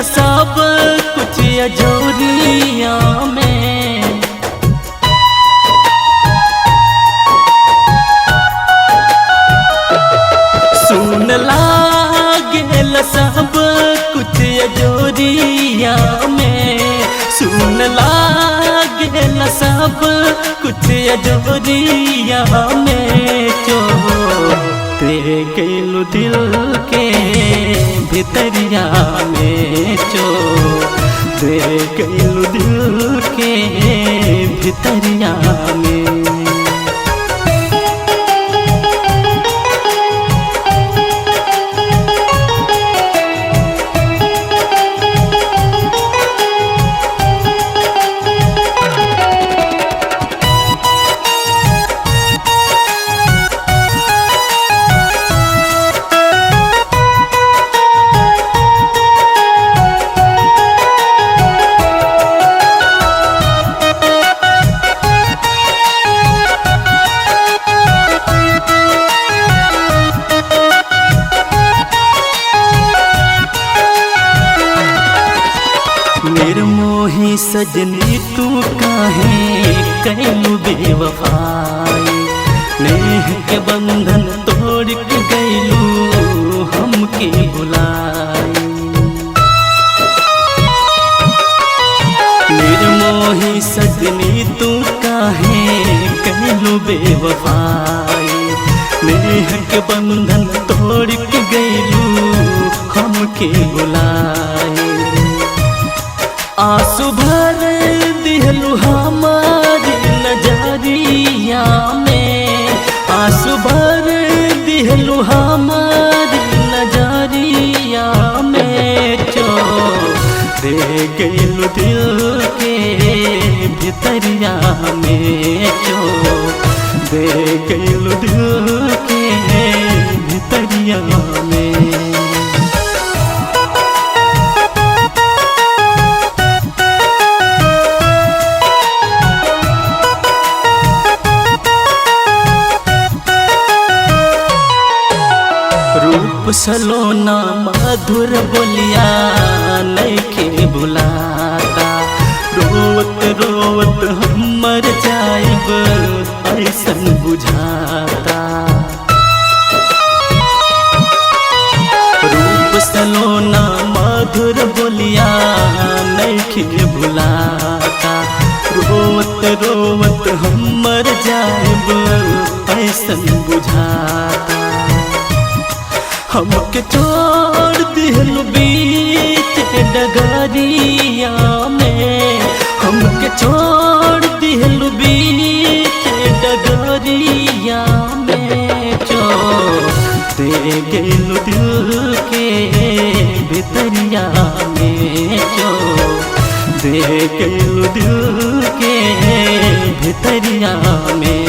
सब कुछ अजोरिया में। सुन लागेल सब कुछ अजोरिया में। सुन लागेल सब कुछ अजोरिया में। जो ते गइलू दिल के भितरिया में। जो ते गइलू दिल के भितरिया में। निर्मोही सजनी तू काहे कैलू बेवफाई। नेह के बंधन तोड़ के गैलू हमके बुलाई। निर्मोही सजनी तू काहे कैलू बेवफाई। नेह के बंधन तोड़ के गैलू हमके बुलाई। आंसू भर दिहलू हमारी नजरिया में। आंसू भर दिहलू हमारी नजरिया में। जो दे गइलू दिल के भितरिया में। जो दे गइलू दिल के भितरिया में। रूप सलोना मधुर बोलिया नइखे भुलाता। रोवत रोवत हम मर जाइब ऐसन बुझाता। रूप सलोना मधुर बोलिया नइखे भुलाता। रोवत रोवत हम मर जाइब ऐसन बुझाता। हमके छोड़ दिहलू बीच डगरिया में। हमके छोड़ दिहलू बीच डगरिया में। जो दे गइलू दिल के भितरिया में। जो दे गइलू दिल के भितरिया में।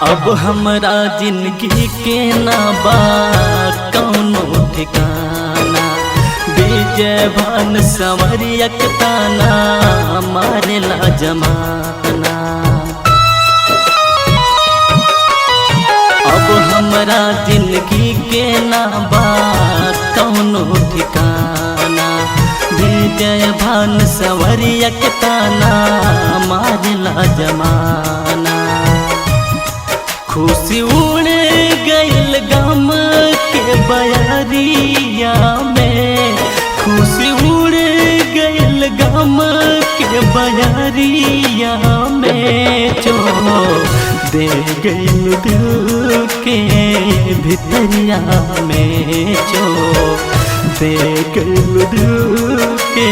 अब हमरा जिंदगी के ना बा कौनो ठिकाना। विजय भान संवरिया के ताना मारेला जमाना। अब हमरा जिंदगी के ना बा कौनो ठिकाना। विजय भान संवरिया के ताना मारेला जमाना। खुशी उड़ गइल गम के बयारिया में। खुशी उड़ गइल गम के बयारिया में। जो दे गइल दिल के भितरिया में। जो दे गइल दिल के